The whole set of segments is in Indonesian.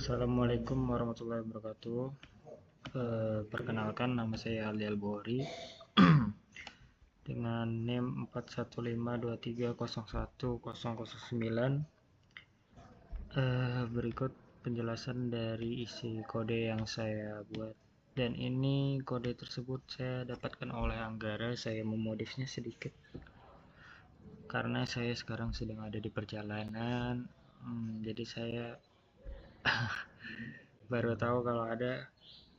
Assalamualaikum warahmatullahi wabarakatuh. Perkenalkan, nama saya Ali Al-Bukhari dengan NIM 41523010009. Berikut penjelasan dari isi kode yang saya buat, dan ini kode tersebut saya dapatkan oleh Anggara. Saya memodifnya sedikit karena saya sekarang sedang ada di perjalanan, jadi saya baru tahu kalau ada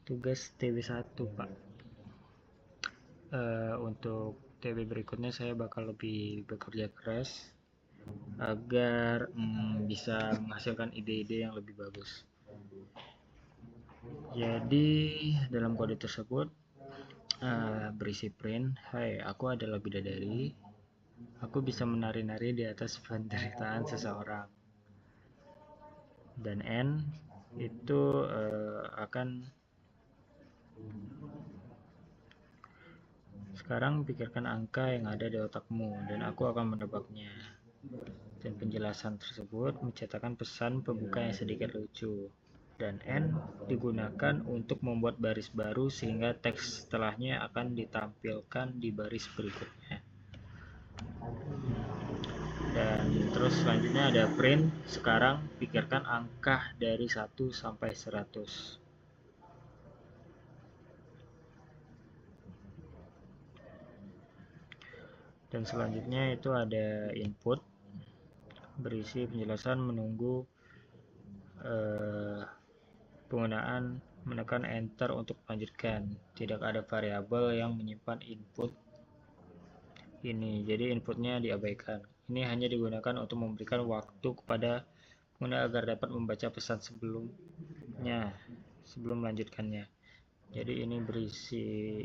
tugas TB1, Pak. Untuk TB berikutnya saya bakal lebih bekerja keras agar bisa menghasilkan ide-ide yang lebih bagus. Jadi dalam kode tersebut berisi print, "Hai, aku adalah bidadari. Aku bisa menari-nari di atas penderitaan seseorang." Dan N itu akan sekarang pikirkan angka yang ada di otakmu dan aku akan menebaknya. Dan penjelasan tersebut mencetakkan pesan pembuka yang sedikit lucu. Dan N digunakan untuk membuat baris baru sehingga teks setelahnya akan ditampilkan di baris berikutnya. Dan terus selanjutnya ada print. Sekarang pikirkan angka dari 1 sampai 100. Dan selanjutnya itu ada input, berisi penjelasan menunggu penggunaan menekan enter untuk melanjutkan. Tidak ada variabel yang menyimpan input ini, jadi inputnya diabaikan. Ini hanya digunakan untuk memberikan waktu kepada pengguna agar dapat membaca pesan sebelum melanjutkannya. Jadi ini berisi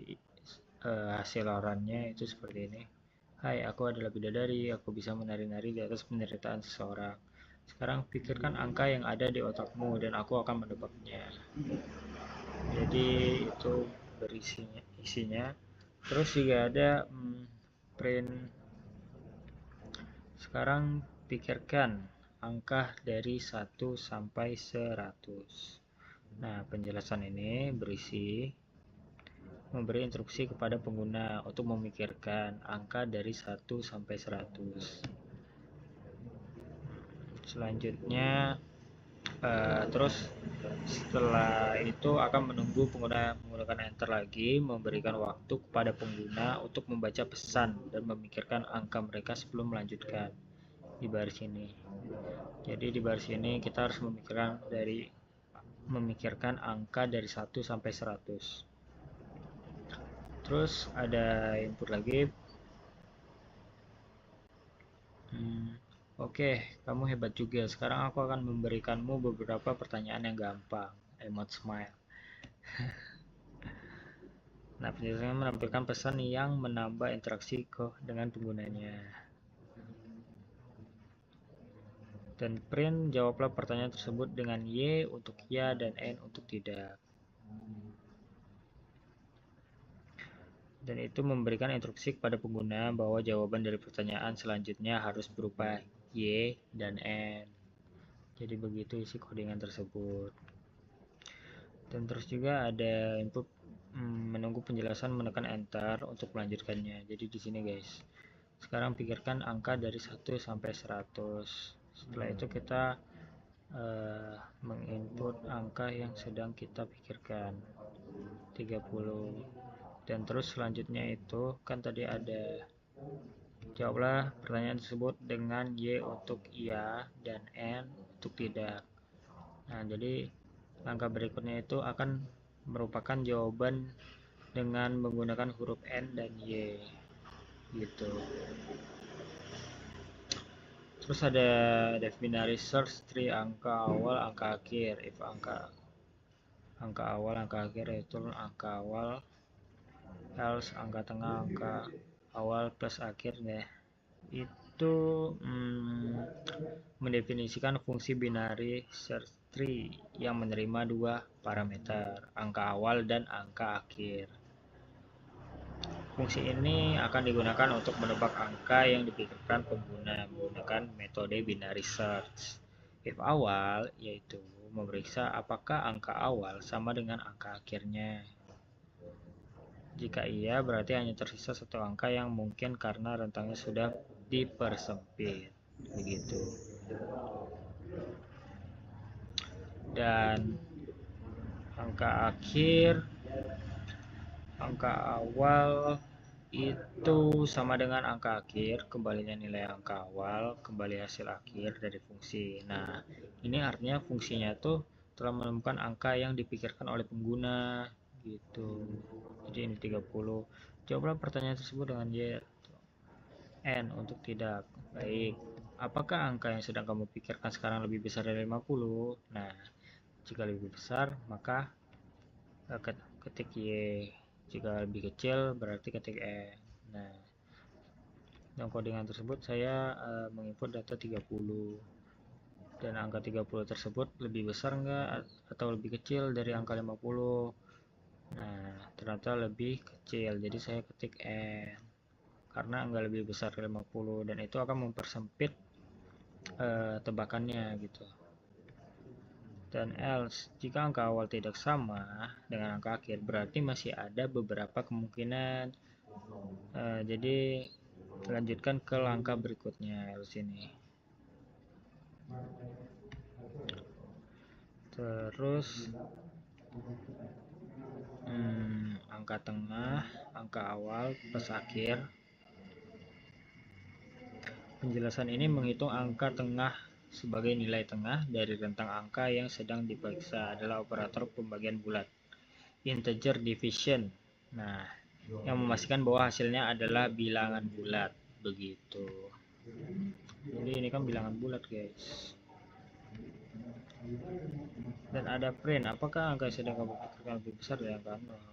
hasil larannya itu seperti ini. "Hai, aku adalah bidadari. Aku bisa menari-nari di atas penderitaan seseorang. Sekarang pikirkan angka yang ada di otakmu dan aku akan menebaknya." Jadi itu berisinya isinya. Terus juga ada print. Sekarang pikirkan angka dari 1 sampai 100. Nah, penjelasan ini berisi memberi instruksi kepada pengguna untuk memikirkan angka dari 1 sampai 100. Selanjutnya terus setelah itu akan menunggu pengguna menggunakan enter lagi, memberikan waktu kepada pengguna untuk membaca pesan dan memikirkan angka mereka sebelum melanjutkan di baris ini. Jadi di baris ini kita harus memikirkan angka dari 1 sampai 100. Terus ada input lagi. "Oke, kamu hebat juga. Sekarang aku akan memberikanmu beberapa pertanyaan yang gampang." Emot smile. Nah, penjelasannya menampilkan pesan yang menambah interaksi dengan penggunanya. Dan print, jawablah pertanyaan tersebut dengan Y untuk ya dan N untuk tidak. Dan itu memberikan instruksi kepada pengguna bahwa jawaban dari pertanyaan selanjutnya harus berupa Y dan N. Jadi begitu isi codingan tersebut. Dan terus juga ada input menunggu penjelasan, menekan enter untuk melanjutkannya. Jadi di sini guys, sekarang pikirkan angka dari 1 sampai 100. Setelah itu kita menginput angka yang sedang kita pikirkan, 30. Dan terus selanjutnya itu kan tadi ada jawablah pertanyaan tersebut dengan Y untuk iya dan N untuk tidak. Nah, jadi langkah berikutnya itu akan merupakan jawaban dengan menggunakan huruf N dan Y gitu. Terus ada def binary search tree, angka awal, angka akhir. If angka awal, angka akhir itu angka awal, else angka tengah, angka awal plus akhir ya. Itu mendefinisikan fungsi binary search tree yang menerima 2 parameter, angka awal dan angka akhir. Fungsi ini akan digunakan untuk menebak angka yang dipikirkan pengguna menggunakan metode binary search. If awal yaitu memeriksa apakah angka awal sama dengan angka akhirnya. Jika iya, berarti hanya tersisa satu angka yang mungkin karena rentangnya sudah dipersempit. Begitu. Dan angka akhir, angka awal itu sama dengan angka akhir, kembalinya nilai angka awal, kembali hasil akhir dari fungsi. Nah, ini artinya fungsinya tuh telah menemukan angka yang dipikirkan oleh pengguna gitu. Jadi ini 30. Jawablah pertanyaan tersebut dengan Y. N untuk tidak. Baik. Apakah angka yang sedang kamu pikirkan sekarang lebih besar dari 50? Nah, jika lebih besar, maka ketik Y. Jika lebih kecil, berarti ketik N. Nah, dalam codingan tersebut saya menginput data 30. Dan angka 30 tersebut lebih besar enggak atau lebih kecil dari angka 50? Nah, ternyata lebih kecil. Jadi saya ketik N. Karena enggak lebih besar dari 50 dan itu akan mempersempit tebakannya gitu. Dan else, jika angka awal tidak sama dengan angka akhir, berarti masih ada beberapa kemungkinan. Jadi lanjutkan ke langkah berikutnya else ini. Terus angka tengah, angka awal plus akhir. Penjelasan ini menghitung angka tengah sebagai nilai tengah dari rentang angka yang sedang diperiksa adalah operator pembagian bulat, integer division. Nah, yang memastikan bahwa hasilnya adalah bilangan bulat, begitu. Jadi ini kan bilangan bulat, guys. Dan ada print, apakah angka yang sedang kamu pikirkan lebih besar dari angka 0?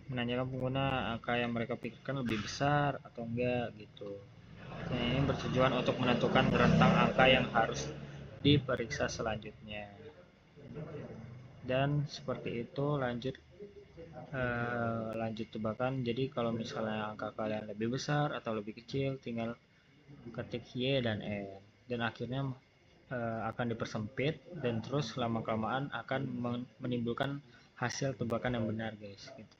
Menanyakan pengguna angka yang mereka pikirkan lebih besar atau enggak gitu. Dan ini bertujuan untuk menentukan rentang angka yang harus diperiksa selanjutnya. Dan seperti itu lanjut tebakan. Jadi kalau misalnya angka kalian lebih besar atau lebih kecil, tinggal ketik Y dan N. Dan akhirnya akan dipersempit dan terus lama kelamaan akan menimbulkan hasil tebakan yang benar, guys. Gitu.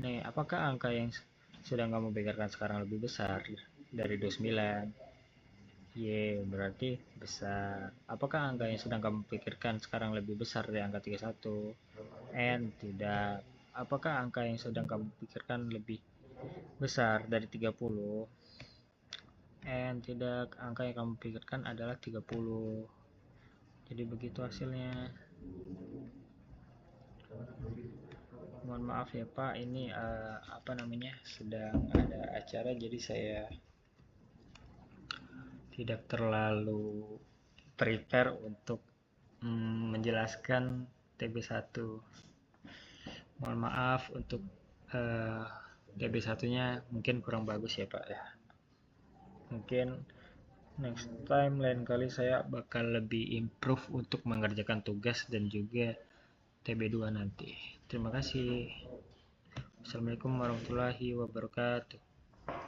Nih, apakah angka yang sedang kamu pikirkan sekarang lebih besar dari 29? Y berarti besar. Apakah angka yang sedang kamu pikirkan sekarang lebih besar dari angka 31? N tidak. Apakah angka yang sedang kamu pikirkan lebih besar dari 30? N tidak. Angka yang kamu pikirkan adalah 30. Jadi begitu hasilnya. Mohon maaf ya Pak, ini sedang ada acara, jadi saya tidak terlalu prepare untuk menjelaskan TB1. Mohon maaf untuk TB1-nya mungkin kurang bagus ya Pak ya. Mungkin next time lain kali saya bakal lebih improve untuk mengerjakan tugas dan juga TB2 nanti. Terima kasih. Assalamualaikum warahmatullahi wabarakatuh.